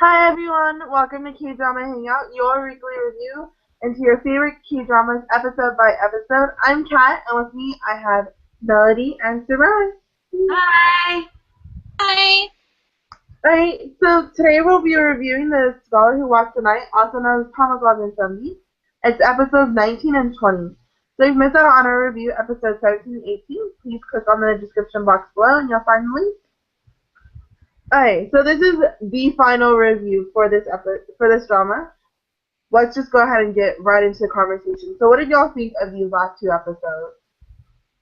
Hi everyone, welcome to K-Drama Hangout, your weekly review into your favorite K-dramas episode by episode. I'm Kat, and with me I have Melody and Sarai. Hi. Hi. Alright, so today we'll be reviewing The Scholar Who Walked the Night, also known as Pomegranate Zombie. It's episodes 19 and 20. So if you missed out on our review, episodes 17 and 18, please click on the description box below and you'll find the link. Alright, so this is the final review for this drama. Let's just go ahead and get right into the conversation. So what did y'all think of these last two episodes?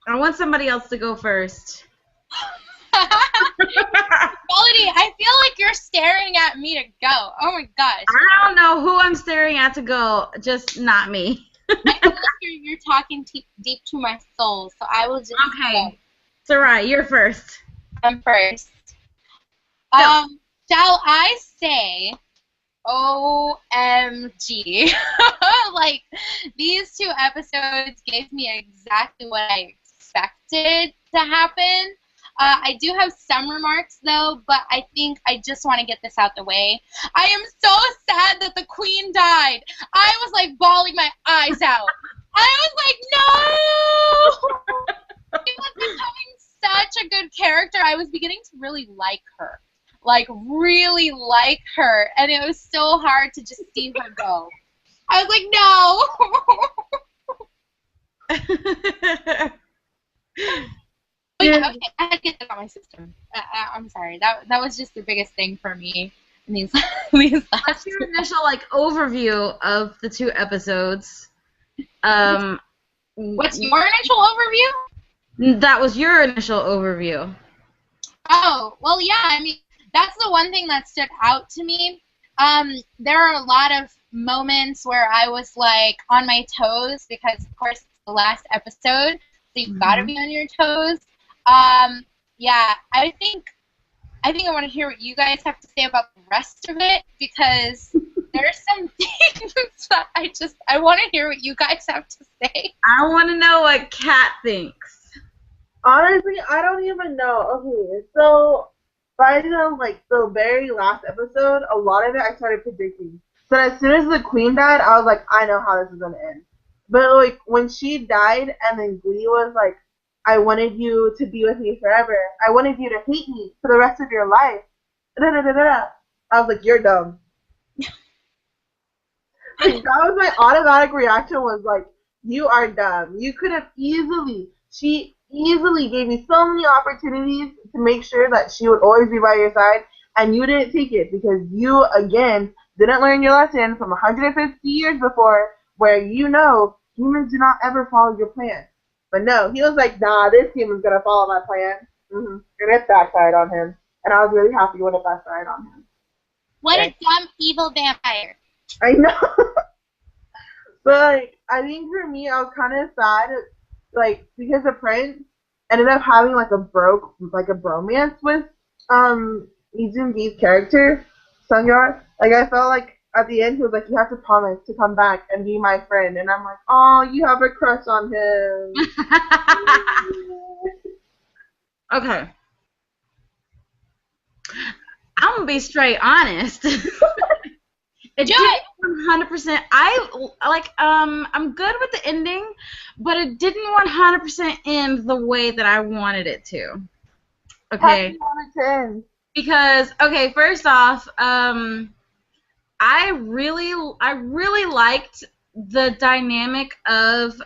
I want somebody else to go first. Melody, I feel like you're staring at me to go. Oh my gosh. I don't know who I'm staring at to go, just not me. I feel like you're talking deep to my soul, so I will just Okay. Sarai, you're first. I'm first. Go. Shall I say OMG? Like, these two episodes gave me exactly what I expected to happen. I do have some remarks, though, but I think I just want to get this out the way. I am so sad that the queen died. I was, like, bawling my eyes out. I was like, no! She was becoming such a good character. I was beginning to really like her. Like, really like her. And it was so hard to just see her go. I was like, no! But yeah, okay, I had to get that out of my system. I'm sorry. That was just the biggest thing for me in these last What's your initial overview of the two episodes? What's your initial overview? That was your initial overview. Oh, well, yeah. I mean, that's the one thing that stood out to me. There are a lot of moments where I was like on my toes because, of course, it's the last episode, so you've got to be on your toes. Yeah, I think I want to hear what you guys have to say about the rest of it because there's some things that I want to hear what you guys have to say. I want to know what Kat thinks. Honestly, I don't even know. Okay, so by the very last episode, a lot of it I started predicting. So as soon as the queen died, I was like, I know how this is gonna end. But like when she died, and then Glee was like, I wanted you to be with me forever. I wanted you to hate me for the rest of your life. Da, da, da, da, da. I was like, you're dumb. Like, that was my automatic reaction was like, you are dumb. You could have she easily gave me so many opportunities to make sure that she would always be by your side, and you didn't take it because you, again, didn't learn your lesson from 150 years before where humans do not ever follow your plan. But no, he was like, nah, this human's going to follow my plan. And it backfired on him. And I was really happy when it backfired on him. What a dumb, evil vampire. I know. But, I think for me, I was kind of sad, because the prince ended up having, a bromance with, Lee Joon-gi's character, Sung-yeon. I felt like at the end he was like, you have to promise to come back and be my friend. And I'm like, oh, you have a crush on him. Okay. I'm going to be straight honest. It didn't 100%. I'm good with the ending, but it didn't 100% end the way that I wanted it to. Okay. How do you want it to end? Because first off, I really liked the dynamic of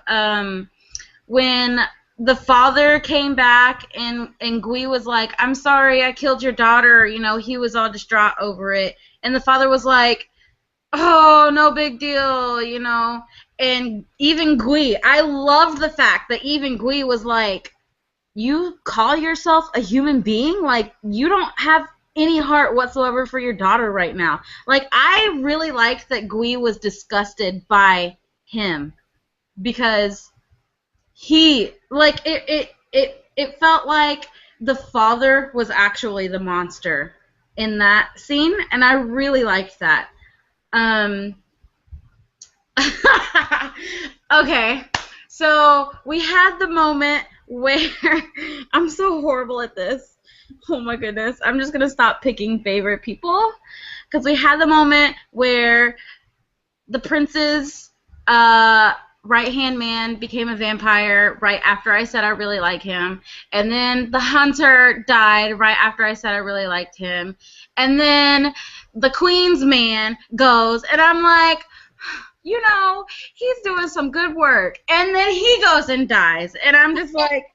when the father came back and Gui was like, I'm sorry, I killed your daughter. He was all distraught over it, and the father was like, oh, no big deal, And even Gui, I loved the fact that even Gui was like, you call yourself a human being? Like, you don't have any heart whatsoever for your daughter right now. Like, I really liked that Gui was disgusted by him because it felt like the father was actually the monster in that scene, and I really liked that. Okay, so we had the moment where I'm so horrible at this. Oh my goodness, I'm just gonna stop picking favorite people because we had the moment where the prince's right-hand man became a vampire right after I said I really like him. And then the hunter died right after I said I really liked him. And then the queen's man goes, and I'm like, you know, he's doing some good work. And then he goes and dies. And I'm just like,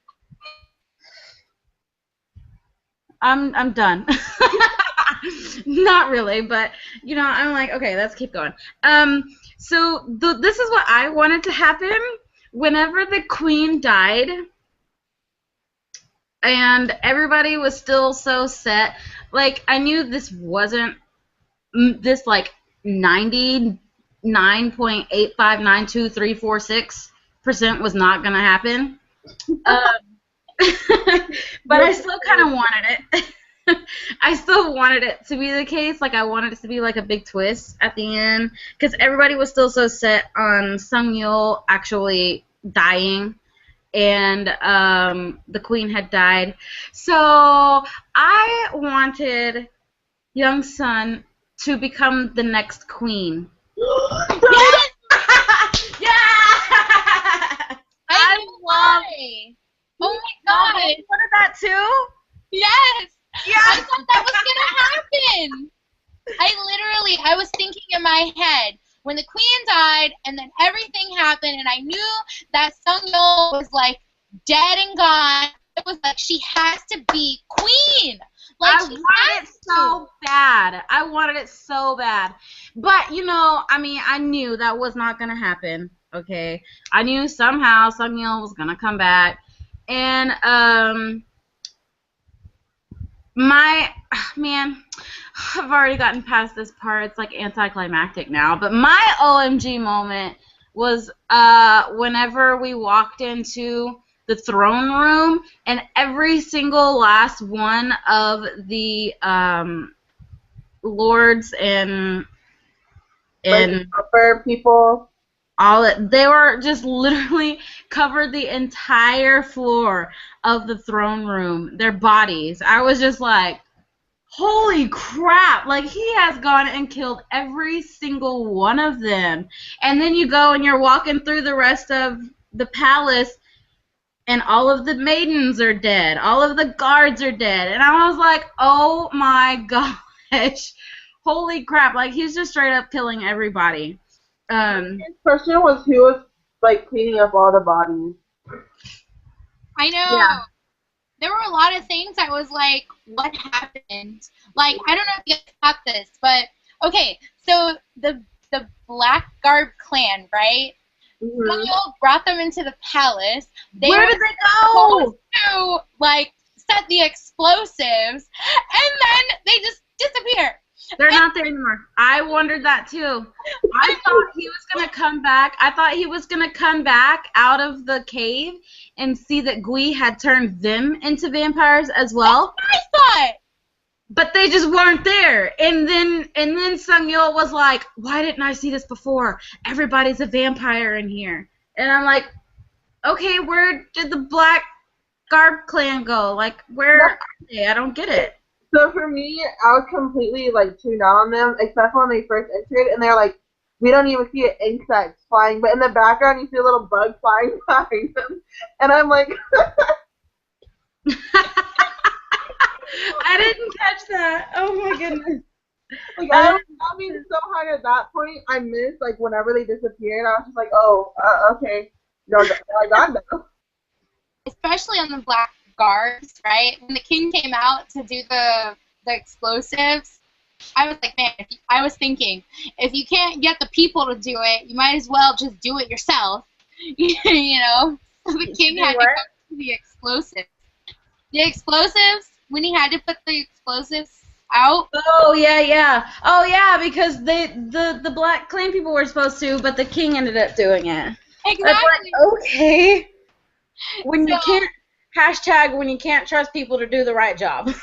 I'm done. Not really, but, you know, I'm like, okay, let's keep going. So this is what I wanted to happen. Whenever the queen died and everybody was still so set, like, I knew this wasn't, this, like, 99.8592346% was not going to happen. But I still kind of wanted it. I still wanted it to be the case. Like, I wanted it to be like a big twist at the end, because everybody was still so set on Sung-Yul actually dying, and the queen had died. So I wanted Young Sun to become the next queen. Yes! Yeah! I knew why. Oh my god. You wanted that too? Yes. Yeah. I thought that was gonna happen. I was thinking in my head when the queen died and then everything happened and I knew that Sung-Yul was like dead and gone. It was like she has to be queen. Like, I wanted it so bad. I wanted it so bad. But, you know, I mean, I knew that was not going to happen, okay? I knew somehow Sung-Yul was going to come back. And, man, I've already gotten past this part. It's, like, anticlimactic now. But my OMG moment was whenever we walked into the throne room, and every single last one of the lords and Like upper people, they were just literally covered the entire floor of the throne room, their bodies. I was just like, holy crap, like he has gone and killed every single one of them. And then you go and you're walking through the rest of the palace, and all of the maidens are dead. All of the guards are dead. And I was like, oh my gosh. Holy crap. Like, he's just straight up killing everybody. his question was who was like cleaning up all the bodies. I know. Yeah. There were a lot of things I was like, what happened? Like, I don't know if you guys got this, but okay, so the Blackguard clan, right? Mm-hmm. Sung-Yul brought them into the palace. Where did they go? To, like, set the explosives, and then they just disappear. They're not there anymore. I wondered that too. I thought he was going to come back. I thought he was going to come back out of the cave and see that Gui had turned them into vampires as well. That's what I thought. But they just weren't there. And then Sung-Yul was like, why didn't I see this before? Everybody's a vampire in here. And I'm like, okay, where did the Blackguard clan go? Like, where are they? I don't get it. So for me, I was completely like tuned out on them, except for when they first entered, and they're like, we don't even see an insect flying, but in the background you see a little bug flying behind them, and I'm like, I didn't catch that. Oh my goodness. like I was laughing so hard at that point. I missed like whenever they disappeared. I was just like, oh, okay, I got them. Especially on the Black Guards, right? When the king came out to do the explosives, I was like, man, I was thinking, if you can't get the people to do it, you might as well just do it yourself. You know? So the king had to go to the explosives. The explosives, when he had to put the explosives out. Oh yeah. Oh yeah, because the Black Clan people were supposed to, but the king ended up doing it. Exactly. Like, okay. When you can't trust people to do the right job.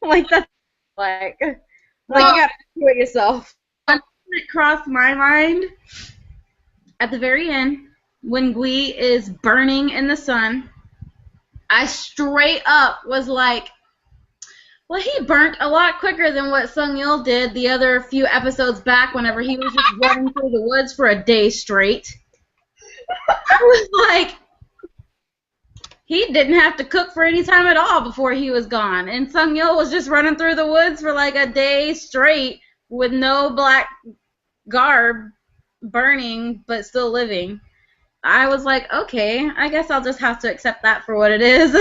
Like that's like you gotta do it yourself. It crossed my mind at the very end when Gui is burning in the sun. I straight up was like, Well, he burnt a lot quicker than what Sung Yul did the other few episodes back whenever he was just running through the woods for a day straight. I was like, he didn't have to cook for any time at all before he was gone. And Sung Yul was just running through the woods for like a day straight with no black garb, burning but still living. I was like, okay, I guess I'll just have to accept that for what it is.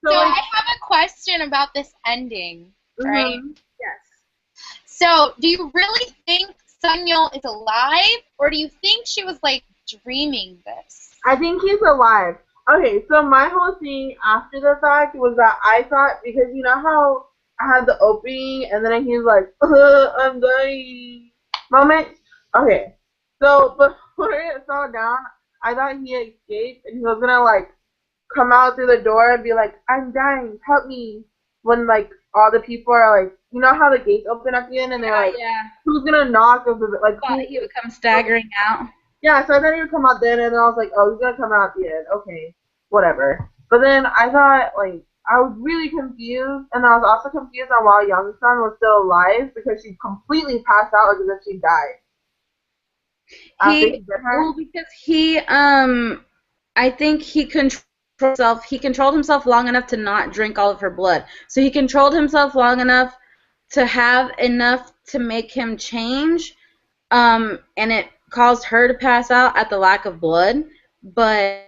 So I have a question about this ending, right? Yes. So do you really think Sung Yul is alive, or do you think she was like dreaming this? I think he's alive. Okay, so my whole thing after the fact was that I thought, because you know how I had the opening and then he's like, I'm dying moment? Okay, so before it fell down, I thought he escaped and he was gonna like come out through the door and be like, I'm dying, help me. When like all the people are like, you know how the gates open at the end and they're like, who's gonna knock? Like, I thought he would come staggering out. Yeah, so I thought he would come out then, and then I was like, oh, he's gonna come out at the end. Okay, whatever. But then I thought, like, I was really confused, and I was also confused on why Young-sun was still alive, because she completely passed out like as if she died. Well, because I think he controlled himself long enough to not drink all of her blood. So he controlled himself long enough to have enough to make him change, and it caused her to pass out at the lack of blood, but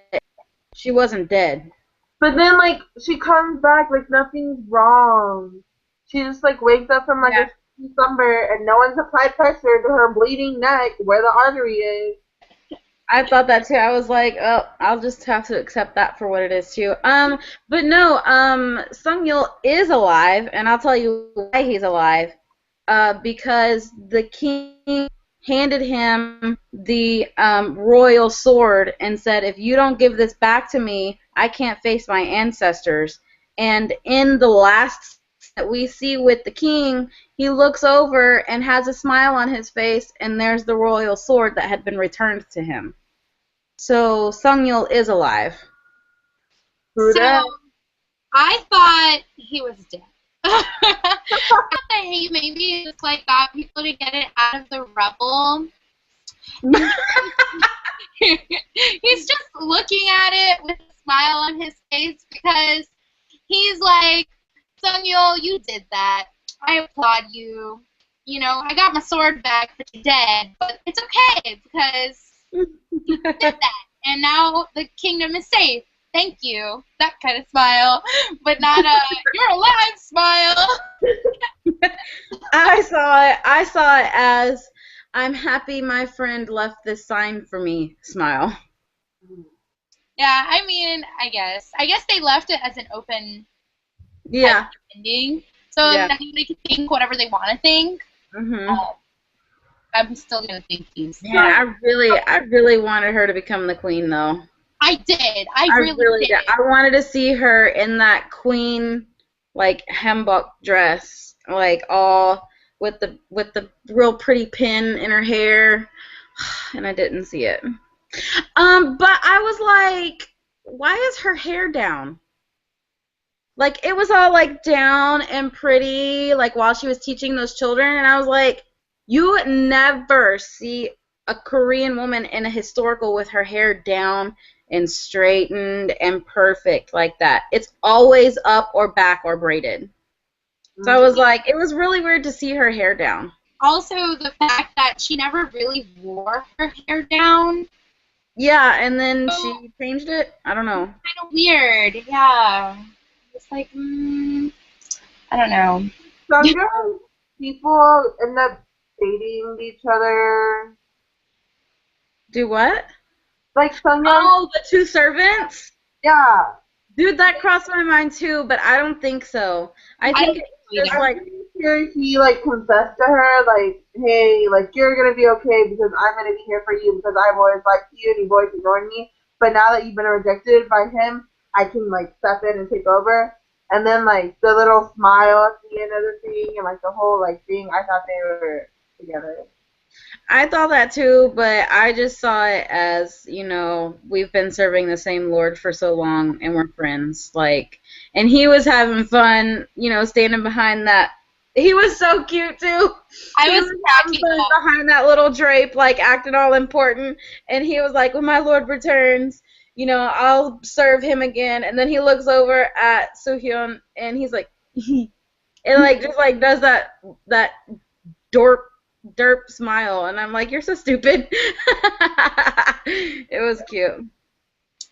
she wasn't dead. But then, like, she comes back like nothing's wrong. She just, like, wakes up from, like, a slumber, and no one's applied pressure to her bleeding neck where the artery is. I thought that too. I was like, oh, I'll just have to accept that for what it is too. But no, Sung Yul is alive, and I'll tell you why he's alive. Because the king handed him the royal sword and said, if you don't give this back to me, I can't face my ancestors. And in the last that we see with the king, he looks over and has a smile on his face, and there's the royal sword that had been returned to him. So Sung Yul is alive. So I thought he was dead. I thought that he maybe just like got people to get it out of the rubble. He's just looking at it with a smile on his face because he's like, Sung Yul, you did that. I applaud you. You know, I got my sword back, but you're dead. But it's okay because you did that. And now the kingdom is safe. Thank you. That kind of smile. But not a, you're alive smile. I saw it as, I'm happy my friend left this sign for me smile. Yeah, I mean, I guess they left it as an open ending. So anybody can think whatever they want to think. I'm still gonna think these. Yeah, I really wanted her to become the queen, though. I did. I really did. I wanted to see her in that queen, like hanbok dress, like all with the real pretty pin in her hair, and I didn't see it. But I was like, why is her hair down? Like, it was all like down and pretty, like while she was teaching those children, and I was like, you never see a Korean woman in a historical with her hair down and straightened and perfect like that. It's always up or back or braided. So I was like, it was really weird to see her hair down. Also, the fact that she never really wore her hair down. Yeah, and then she changed it. I don't know. Kind of weird. Yeah. It's like, I don't know. Sometimes people end up dating each other. Do what? Like Sung Yul. Oh, the two servants? Yeah. Dude, that crossed my mind too, but I don't think so. I think it's just like, he like confessed to her, like, hey, like, you're gonna be okay because I'm gonna be here for you because I've always liked you and you've always ignored me. But now that you've been rejected by him, I can like step in and take over. And then like the little smile at the end of the thing and like the whole like thing, I thought they were together. I thought that too, but I just saw it as, we've been serving the same Lord for so long and we're friends. Like, and he was having fun, standing behind that. He was so cute too. I He was was having cracking fun up. behind that little drape, like acting all important. And he was like, when my Lord returns, I'll serve him again. And then he looks over at Soohyun and he's like, and like just like does that dorp derp smile, and I'm like, you're so stupid. It was cute.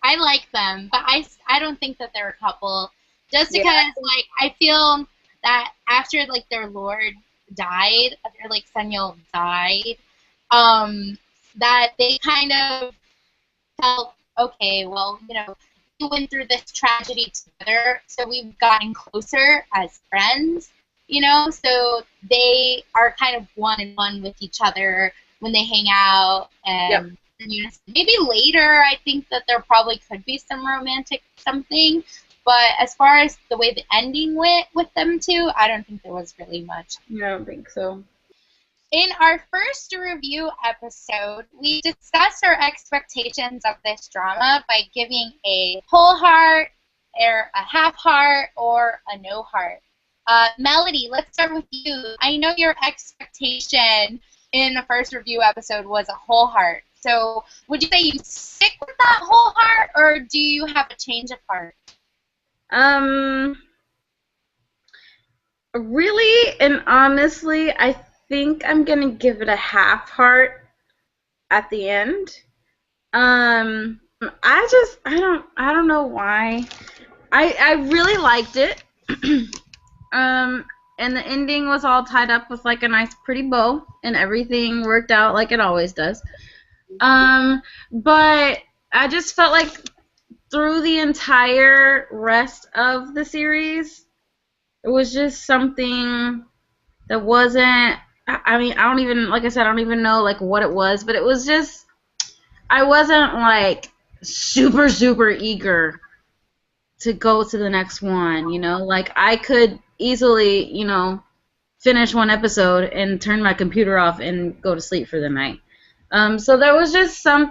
I like them, but I don't think that they're a couple. Just Yeah. because, like, I feel that after, like, their lord died, after, like, Senyol died, that they kind of felt, okay, well, we went through this tragedy together, so we've gotten closer as friends, so they are kind of one and one with each other when they hang out Yep. and maybe later I think that there probably could be some romantic something, but as far as the way the ending went with them two, I don't think there was really much. I don't think so. In our first review episode, we discussed our expectations of this drama by giving a whole heart, or a half heart, or a no heart. Melody, let's start with you. I know your expectation in the first review episode was a whole heart. So would you say you stick with that whole heart, or do you have a change of heart? Really and honestly, I think I'm gonna give it a half heart at the end. I don't know why. I really liked it. And the ending was all tied up with like a nice pretty bow, and everything worked out like it always does. But I just felt like through the entire rest of the series, it was just something that wasn't. I mean, I don't even, like I said, I don't even know like what it was, but it was just, I wasn't like super super eager to go to the next one. Like I could easily, finish one episode and turn my computer off and go to sleep for the night. So there was just I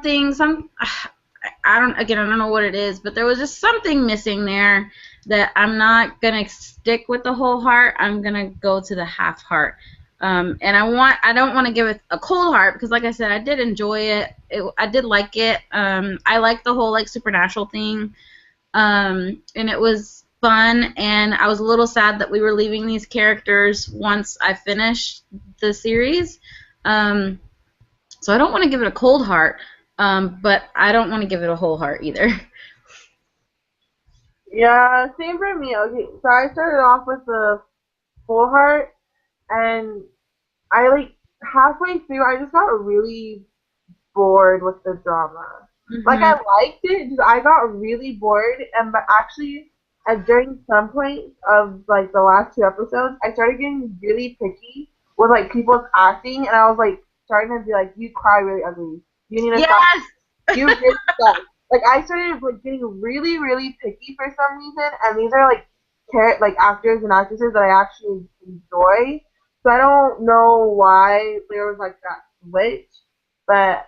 don't know what it is, but there was just something missing there that I'm not gonna stick with the whole heart. I'm gonna go to the half heart. And I don't want to give it a cold heart because, like I said, I did enjoy it. I did like it. I liked the whole like supernatural thing. And it was fun, and I was a little sad that we were leaving these characters once I finished the series. So I don't want to give it a cold heart, but I don't want to give it a whole heart either. Yeah, same for me. Okay, so I started off with the full heart, and I like halfway through, I just got really bored with the drama. Like I liked it, just I got really bored, and but actually, during some point of like the last two episodes, I started getting really picky with like people's acting, and I was like starting to be like, you cry really ugly. You need to stop. Yes. You really suck. Like I started like getting really really picky for some reason, and these are like like actors and actresses that I actually enjoy. So I don't know why there was like that switch, but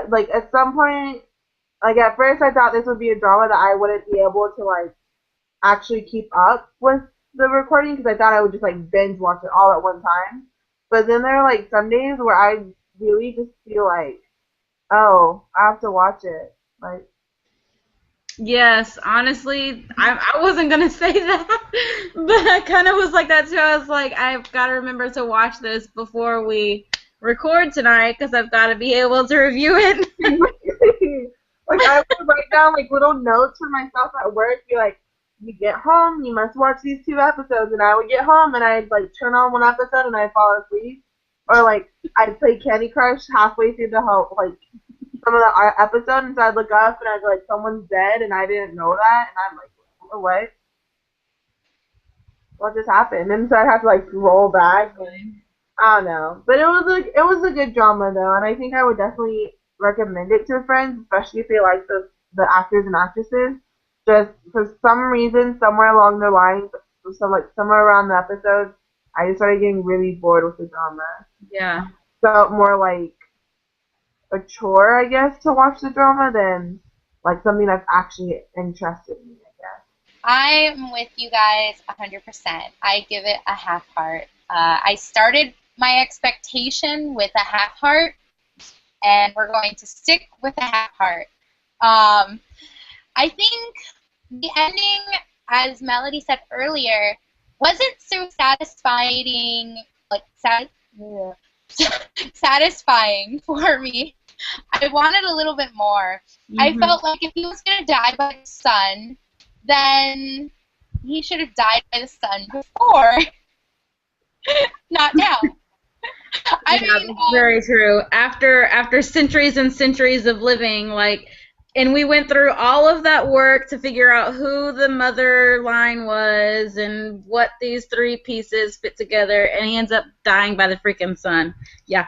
like at some point, like at first I thought this would be a drama that I wouldn't be able to like actually keep up with the recording because I thought I would just like binge watch it all at one time. But then there are like some days where I really just feel like, oh, I have to watch it. Like, Yes, honestly, I wasn't gonna say that, but I kind of was like that too. I was like, I've got to remember to watch this before we record tonight because I've got to be able to review it. like I would write down like little notes for myself at work, be like, you get home, you must watch these two episodes, and I would get home and I'd like turn on one episode and I'd fall asleep, or like I'd play Candy Crush halfway through the whole like some of the episode, and so I'd look up and I'd be like, someone's dead, and I didn't know that, and I'm like, oh, what? What just happened? And so I'd have to like roll back. And, I don't know, but it was a good drama though, and I think I would definitely recommend it to friends, especially if they like the actors and actresses. Just for some reason, somewhere along the lines, so like somewhere around the episodes, I just started getting really bored with the drama. Yeah. felt more like a chore, I guess, to watch the drama than like something that's actually interested me, I guess. I'm with you guys 100%. I give it a half heart. I started my expectation with a half heart, and we're going to stick with a half heart. I think the ending, as Melody said earlier, wasn't so satisfying, like satisfying for me. I wanted a little bit more. I felt like if he was going to die by the sun, then he should have died by the sun before, not now. I mean, very true. After centuries and centuries of living, like, and we went through all of that work to figure out who the mother line was and what these three pieces fit together, and he ends up dying by the freaking sun. Yeah.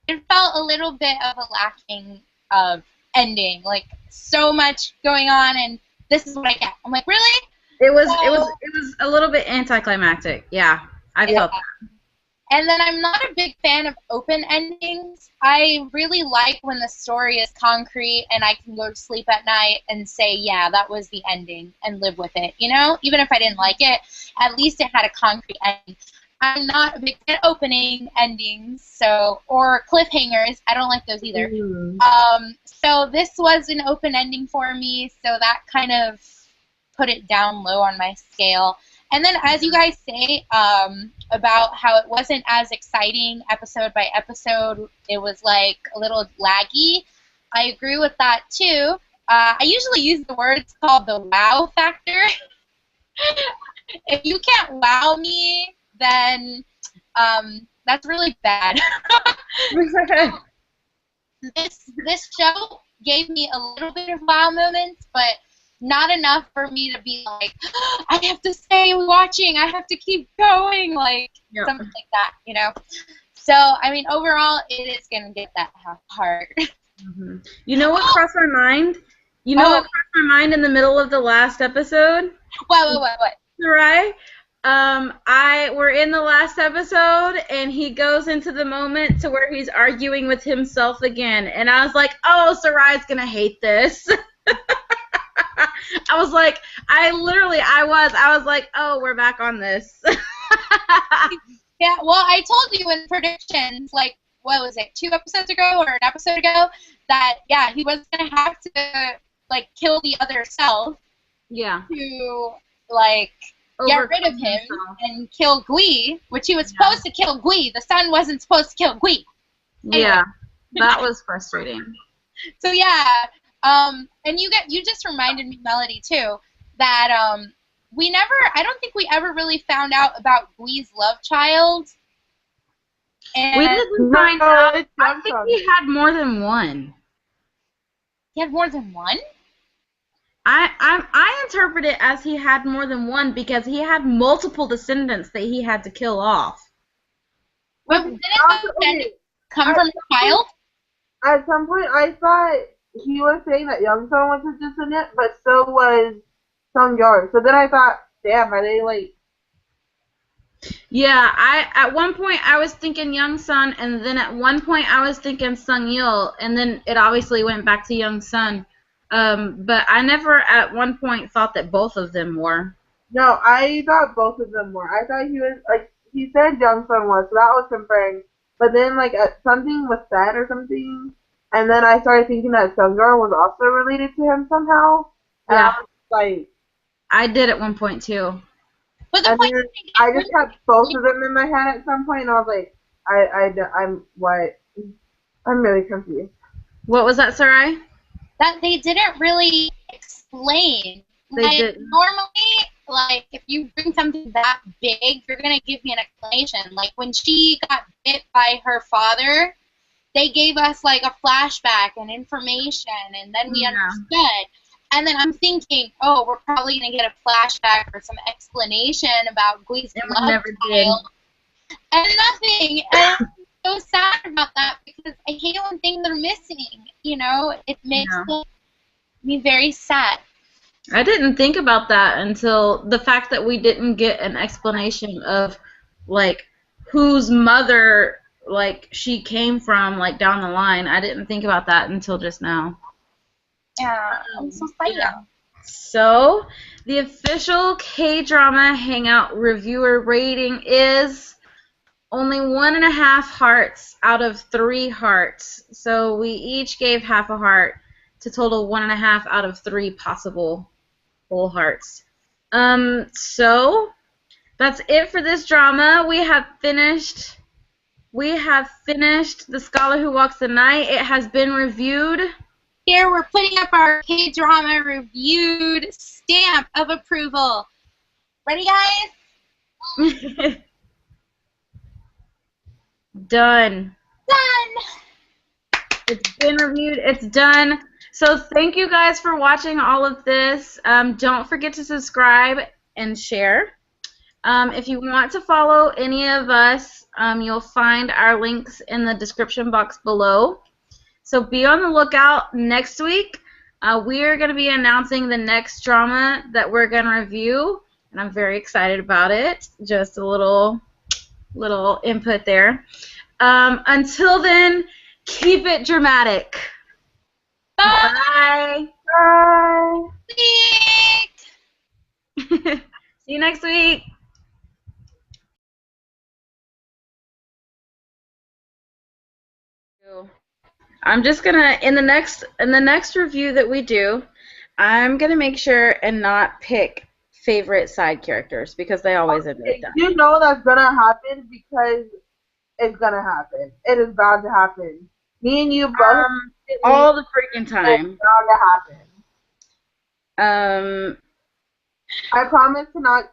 It felt a little bit of a lacking of ending, like so much going on, and this is what I get. I'm like, really? It was a little bit anticlimactic. Yeah, I felt that. And then I'm not a big fan of open endings. I really like when the story is concrete and I can go to sleep at night and say, yeah, that was the ending, and live with it. You know, even if I didn't like it, at least it had a concrete ending. I'm not a big fan of opening endings, or cliffhangers. I don't like those either. So this was an open ending for me, so that kind of put it down low on my scale. And then, as you guys say about how it wasn't as exciting episode by episode, it was like a little laggy. I agree with that too. I usually use the words called the wow factor. If you can't wow me, then that's really bad. This show gave me a little bit of wow moments, but not enough for me to be like, oh, I have to stay watching, I have to keep going, like something like that, you know. So I mean, overall, it is gonna get that half heart. You know what crossed my mind? You know what crossed my mind in the middle of the last episode? What? Sarai? We're in the last episode, and he goes into the moment to where he's arguing with himself again, and I was like, oh, Sarai's gonna hate this. I was like, I was like, oh, we're back on this. Yeah, well, I told you in predictions, like, what was it, 2 episodes ago or an episode ago, that, yeah, he was going to have to, like, kill the other self. Yeah. To, like, get rid of him and kill Gui, which he was supposed to kill Gui. The sun wasn't supposed to kill Gui. Anyway. Yeah, that was frustrating. So, yeah. And you just reminded me, Melody, too, that I don't think we ever really found out about Gui's love child. And we didn't find out. I think he had more than one. He had more than one? I interpret it as he had more than one because he had multiple descendants that he had to kill off. Well, didn't those descendants come from a child? At some point, I thought he was saying that Young Sun was his descendant, but so was Sung Yeol. So then I thought, damn, are they like? Yeah, at one point I was thinking Young Sun, and then at one point I was thinking Sung Yeol, and then it obviously went back to Young Sun. But I never at one point thought that both of them were. No, I thought both of them were. I thought he was like he said Young Sun was, so that was confirmed. But then like something was said or something. And then I started thinking that Sungar was also related to him somehow. And Yeah. I was like, I did at one point too. But the point I just had both of them in my head at some point, and I was like, I'm really confused. What was that, Sarai? That they didn't really explain. They didn't. Normally, like, if you bring something that big, you're going to give me an explanation. Like, when she got bit by her father, they gave us, like, a flashback and information, and then we understood. And then I'm thinking, oh, we're probably going to get a flashback or some explanation about Gui's love child. And nothing. And I'm so sad about that because I hate when things are missing. You know, it makes me very sad. I didn't think about that until the fact that we didn't get an explanation of, like, whose mother like she came from, like down the line. I didn't think about that until just now. Yeah, I'm so sad. Yeah. So the official K-drama Hangout reviewer rating is only 1.5 hearts out of 3 hearts. So we each gave half a heart to total 1.5 out of 3 possible whole hearts. So that's it for this drama. We have finished The Scholar Who Walks the Night. It has been reviewed. Here we're putting up our K-drama reviewed stamp of approval. Ready, guys? Done. Done. It's been reviewed. It's done. So thank you guys for watching all of this. Don't forget to subscribe and share. If you want to follow any of us, you'll find our links in the description box below. So be on the lookout next week. We are going to be announcing the next drama that we're going to review, and I'm very excited about it. Just a little input there. Until then, keep it dramatic. Bye. Bye. Bye. See you next week. I'm just gonna in the next review that we do, I'm gonna make sure and not pick favorite side characters because they always end up dying. You know that's gonna happen because it's gonna happen. It is bound to happen. Me and you both. All the freaking time. It's bound to happen. Um. I promise to not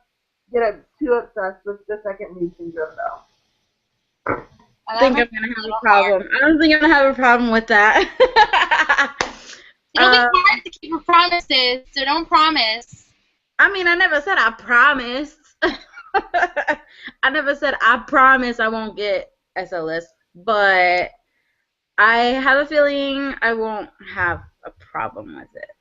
get too obsessed with the second lead syndrome though. I think I'm gonna have a problem. I don't think I'm gonna have a problem with that. It'll be hard to keep your promises, so don't promise. I mean, I never said I promised. I never said I promise I won't get SLS, but I have a feeling I won't have a problem with it.